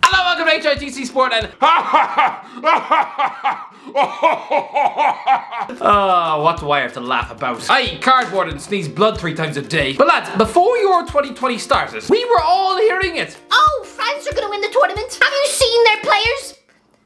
Hello, welcome to HITC Sport and what do I have to laugh about? I eat cardboard and sneeze blood 3 times a day. But lads, before Euro 2020 started, we were all hearing it. Oh, France are gonna win the tournament. Have you seen their players?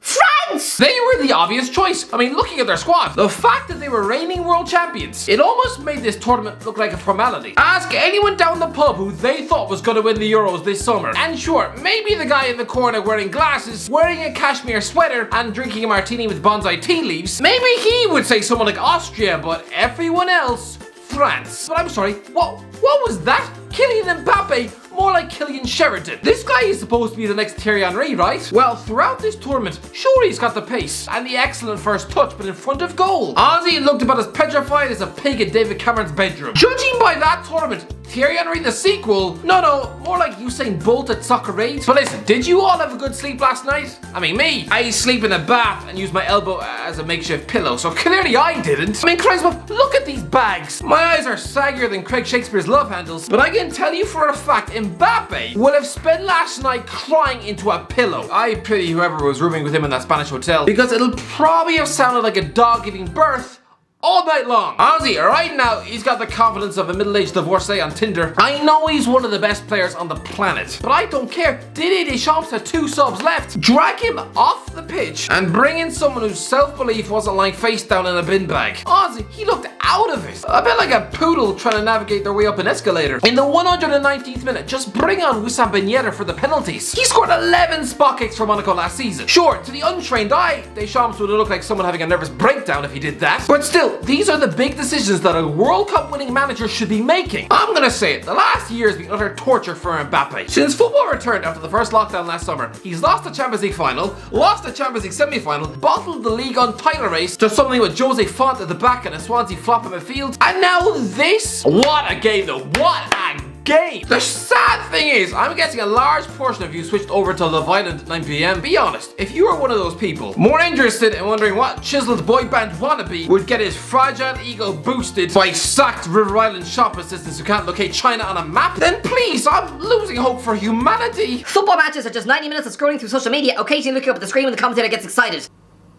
France! They were the obvious choice. I mean, looking at their squad, the fact that they were reigning world champions, it almost made this tournament look like a formality. Ask anyone down the pub who they thought was going to win the Euros this summer. And sure, maybe the guy in the corner wearing glasses, wearing a cashmere sweater, and drinking a martini with bonsai tea leaves, maybe he would say someone like Austria, but everyone else, France. But I'm sorry, what was that? Kylian Mbappe? More like Kylian Sheridan. This guy is supposed to be the next Thierry Henry, right? Well, throughout this tournament, sure he's got the pace and the excellent first touch, but in front of goal, Ozzy looked about as petrified as a pig in David Cameron's bedroom. Judging by that tournament, Thierry Henry the sequel? No, more like Usain Bolt at Soccer 8. But listen, did you all have a good sleep last night? I mean, me, I sleep in a bath and use my elbow as a makeshift pillow, so clearly I didn't. I mean, Christ, look at these bags. My eyes are saggier than Craig Shakespeare's love handles, but I can tell you for a fact, Mbappe would have spent last night crying into a pillow. I pity whoever was rooming with him in that Spanish hotel, because it'll probably have sounded like a dog giving birth all night long. Ozzy, right now, he's got the confidence of a middle-aged divorcee on Tinder. I know he's one of the best players on the planet, but I don't care. Didier Deschamps had 2 subs left. Drag him off the pitch and bring in someone whose self-belief wasn't lying face down in a bin bag. Ozzy, he looked out of it. A bit like a poodle trying to navigate their way up an escalator. In the 119th minute, just bring on Wissam Ben Yedder for the penalties. He scored 11 spot kicks for Monaco last season. Sure, to the untrained eye, Deschamps would have looked like someone having a nervous breakdown if he did that. But still, these are the big decisions that a World Cup winning manager should be making. I'm gonna say it, the last year has been utter torture for Mbappe. Since football returned after the first lockdown last summer, he's lost the Champions League final, lost the Champions League semi-final, bottled the League on title race to something with Jose Font at the back and a Swansea flop in midfield, and now this. What a game though, what a game. The sad thing is, I'm guessing a large portion of you switched over to Love Island at 9 PM. Be honest, if you were one of those people more interested in wondering what chiseled boy band wannabe would get his fragile ego boosted by sacked River Island shop assistants who can't locate China on a map, then please, I'm losing hope for humanity. Football matches are just 90 minutes of scrolling through social media, occasionally looking up at the screen when the commentator gets excited.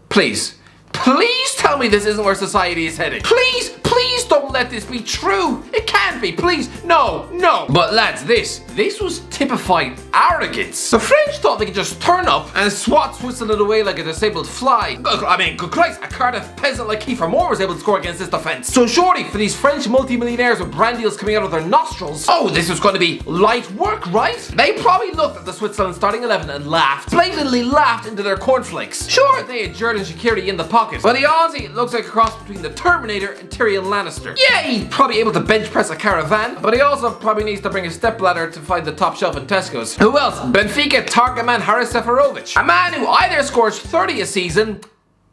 Please tell me this isn't where society is heading. Please don't let this be true. It can't be, please. No. But lads, this was typified arrogance. The French thought they could just turn up and swat Switzerland away like a disabled fly. I mean, good Christ, a Cardiff peasant like Kiefer Moore was able to score against this defense. So surely for these French multimillionaires with brand deals coming out of their nostrils, this was going to be light work, right? They probably looked at the Switzerland starting 11 and laughed. Blatantly laughed into their cornflakes. Sure, they had Jordan Shaqiri in the pocket, but the Aussie looks like a cross between the Terminator and Tyrion Lannister. Yeah, he's probably able to bench press a caravan, but he also probably needs to bring a stepladder to find the top shelf in Tesco's. Who else? Benfica target man Haris Seferovic, a man who either scores 30 a season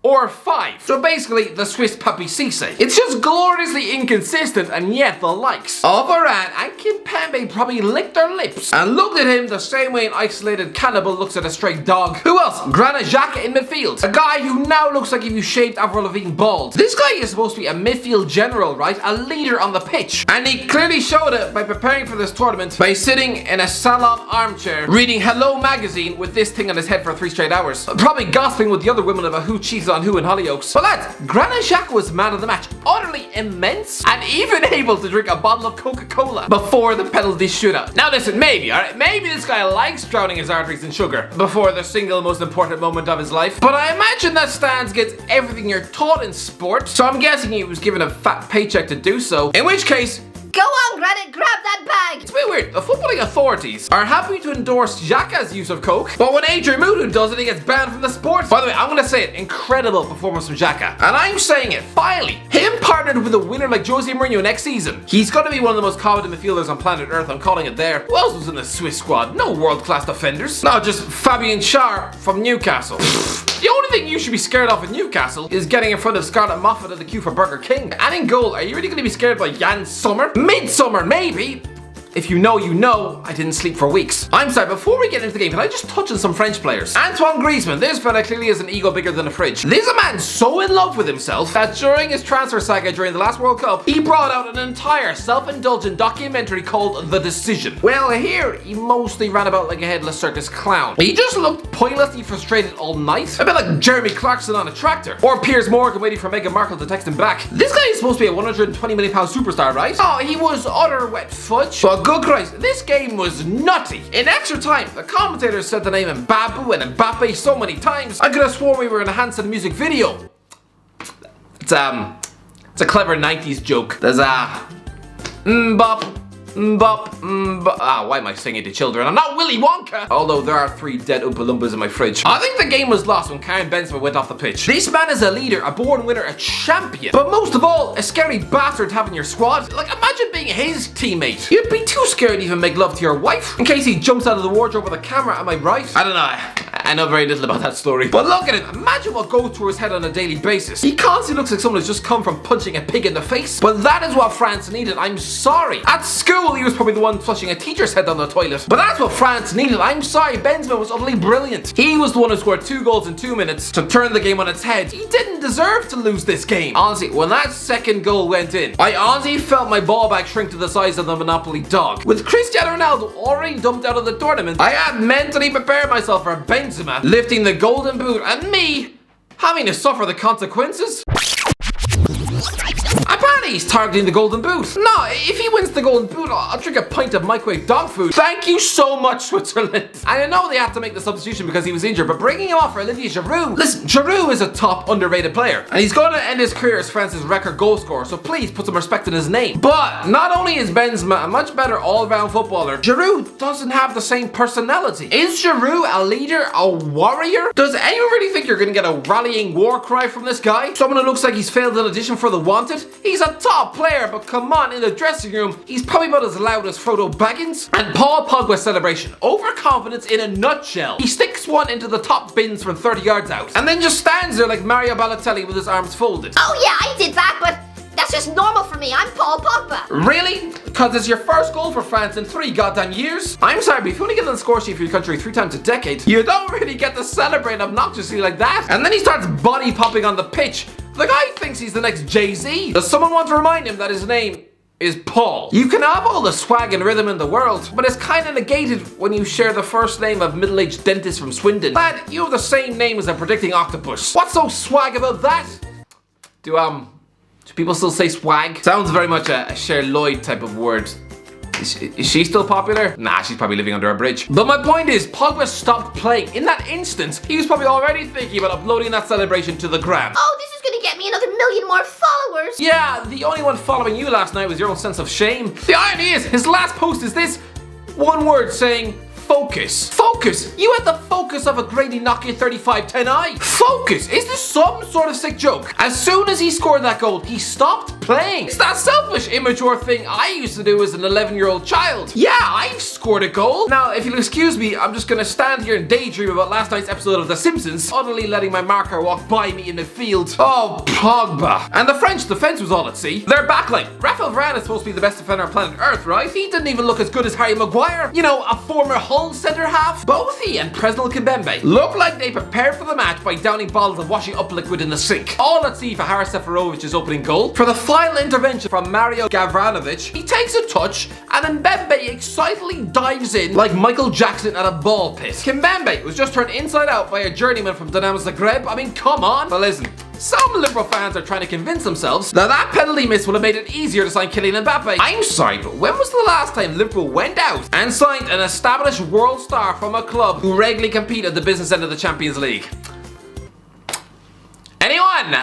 or 5. So basically, the Swiss Papi Cisse. It's just gloriously inconsistent, and yet the likes of Varane and Kimpembe probably licked their lips and looked at him the same way an isolated cannibal looks at a stray dog. Who else? Granit Xhaka in midfield. A guy who now looks like if you shaved Avril Lavigne bald. This guy is supposed to be a midfield general, right? A leader on the pitch. And he clearly showed it by preparing for this tournament by sitting in a salon armchair, reading Hello magazine with this thing on his head for 3 straight hours. Probably gossiping with the other women about who cheated on who in Hollyoaks. But lads, Granit Xhaka was man of the match, utterly immense, and even able to drink a bottle of Coca-Cola before the penalty shootout. Now listen, maybe, alright, maybe this guy likes drowning his arteries in sugar before the single most important moment of his life, but I imagine that stance gets everything you're taught in sport, so I'm guessing he was given a fat paycheck to do so, in which case, Go on, Granit, grab that bag! it's a bit weird. The footballing authorities are happy to endorse Xhaka's use of coke, but when Adrian Mutu does it, he gets banned from the sport. By the way, I'm gonna say it, incredible performance from Xhaka. And I'm saying it, finally, him partnered with a winner like Jose Mourinho next season. He's gonna be one of the most coveted midfielders on planet Earth, I'm calling it there. Who else was in the Swiss squad? No world-class defenders. No, just Fabian Schär from Newcastle. The only thing you should be scared of in Newcastle is getting in front of Scarlett Moffat at the queue for Burger King. And in goal, are you really going to be scared by Jan Sommer? Midsummer, maybe. if you know, you know, I didn't sleep for weeks. I'm sorry, before we get into the game, can I just touch on some French players? Antoine Griezmann, this fella clearly has an ego bigger than a fridge. This is a man so in love with himself that during his transfer saga during the last World Cup, he brought out an entire self-indulgent documentary called The Decision. Well, here, he mostly ran about like a headless circus clown. He just looked pointlessly frustrated all night, a bit like Jeremy Clarkson on a tractor, or Piers Morgan waiting for Meghan Markle to text him back. This guy is supposed to be a £120 million superstar, right? Oh, he was utter wet fudge. But good Christ, this game was nutty. In extra time, the commentators said the name Mbappe and Mbappe so many times, I could have sworn we were in a Hanson music video. It's a clever 90s joke. There's a why am I singing to children? I'm not Willy Wonka! Although there are 3 dead Oompa Loompas in my fridge. I think the game was lost when Kylian Benzema went off the pitch. This man is a leader, a born winner, a champion. But most of all, a scary bastard to have in your squad. Like, imagine being his teammate. You'd be too scared to even make love to your wife. In case he jumps out of the wardrobe with a camera, am I right? I don't know. I know very little about that story. But look at him. Imagine what goes through his head on a daily basis. He constantly looks like someone who's just come from punching a pig in the face. But that is what France needed. I'm sorry. At school, he was probably the one flushing a teacher's head down the toilet. But that's what France needed. I'm sorry. Benzema was utterly brilliant. He was the one who scored 2 goals in 2 minutes to turn the game on its head. He didn't deserve to lose this game. Honestly, when that second goal went in, I honestly felt my ball bag shrink to the size of the Monopoly dog. With Cristiano Ronaldo already dumped out of the tournament, I had mentally prepared myself for Benzema lifting the golden boot and me having to suffer the consequences. Apparently he's targeting the golden boot. No, if he wins the golden boot, I'll drink a pint of microwave dog food. Thank you so much, Switzerland. And I know they had to make the substitution because he was injured, but bringing him off for Olivier Giroud. Listen, Giroud is a top underrated player, and he's going to end his career as France's record goal scorer, so please put some respect in his name. But not only is Benzema a much better all-round footballer, Giroud doesn't have the same personality. Is Giroud a leader, a warrior? Does anyone really think you're going to get a rallying war cry from this guy? Someone who looks like he's failed an audition for The Wanted? He's a top player, but come on, in the dressing room, he's probably about as loud as Frodo Baggins. And Paul Pogba's celebration. Overconfidence in a nutshell. He sticks one into the top bins from 30 yards out, and then just stands there like Mario Balotelli with his arms folded. Oh yeah, I did that, but that's just normal for me. I'm Paul Pogba. Really? Because it's your first goal for France in 3 goddamn years? I'm sorry, but if you only get on the score sheet for your country 3 times a decade, you don't really get to celebrate obnoxiously like that. And then he starts body popping on the pitch. The guy thinks he's the next Jay-Z. Does someone want to remind him that his name is Paul? You can have all the swag and rhythm in the world, but it's kind of negated when you share the first name of middle-aged dentist from Swindon. Lad, you have the same name as a predicting octopus. What's so swag about that? Do people still say swag? Sounds very much a Cher Lloyd type of word. Is she still popular? Nah, she's probably living under a bridge. But my point is, Pogba stopped playing. In that instant, he was probably already thinking about uploading that celebration to the gram. Oh, this is gonna get me another 1 million more followers. Yeah, the only one following you last night was your own sense of shame. The irony is, his last post is this one word saying, focus. Focus? You had the focus of a grainy Nokia 3510i. Focus? Is this some sort of sick joke? As soon as he scored that goal, he stopped playing. It's that selfish, immature thing I used to do as an 11-year-old child. Yeah, I've scored a goal. Now, if you'll excuse me, I'm just gonna stand here and daydream about last night's episode of The Simpsons, utterly letting my marker walk by me in the field. Oh, Pogba. And the French defense was all at sea. Their backline. Raphael Varane is supposed to be the best defender on planet Earth, right? He didn't even look as good as Harry Maguire. You know, a former Hull centre half. Both he and Presnel Kimpembe looked like they prepared for the match by downing bottles of washing up liquid in the sink. All at sea for Haris Seferovic's opening goal. For the final intervention from Mario Gavranovic, he takes a touch and Mbembe excitedly dives in like Michael Jackson at a ball pit. Kimpembe was just turned inside out by a journeyman from Dynamo Zagreb. I mean, come on. But listen, some Liverpool fans are trying to convince themselves that that penalty miss would have made it easier to sign Kylian Mbappe. I'm sorry, but when was the last time Liverpool went out and signed an established world star from a club who regularly compete at the business end of the Champions League? Anyone?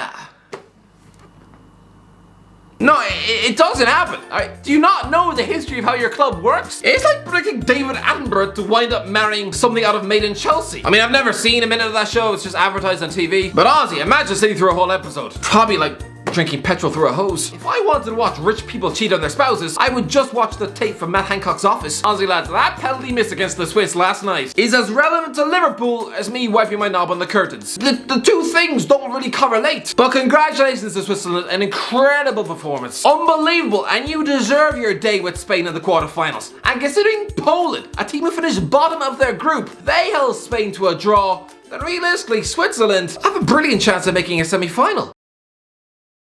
No, it doesn't happen. Alright, do you not know the history of how your club works? It's like predicting David Attenborough to wind up marrying something out of Made in Chelsea. I mean, I've never seen a minute of that show, it's just advertised on TV. But honestly, imagine sitting through a whole episode. Probably like drinking petrol through a hose. If I wanted to watch rich people cheat on their spouses, I would just watch the tape from Matt Hancock's office. Honestly lads, that penalty miss against the Swiss last night is as relevant to Liverpool as me wiping my knob on the curtains. The two things don't really correlate. But congratulations to Switzerland, an incredible performance. Unbelievable, and you deserve your day with Spain in the quarterfinals. And considering Poland, a team who finished bottom of their group, they held Spain to a draw, then realistically Switzerland have a brilliant chance of making a semi-final.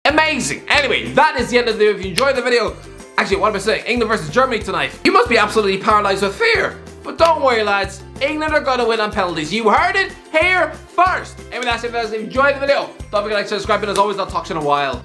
Amazing. Anyway, that is the end of the video. If you enjoyed the video, actually, what am I saying? England versus Germany tonight. You must be absolutely paralyzed with fear. But don't worry lads, England are going to win on penalties. You heard it here first. Anyway, that's it guys. If you enjoyed the video, don't forget to like, subscribe, and as always, I'll talk to you in a while.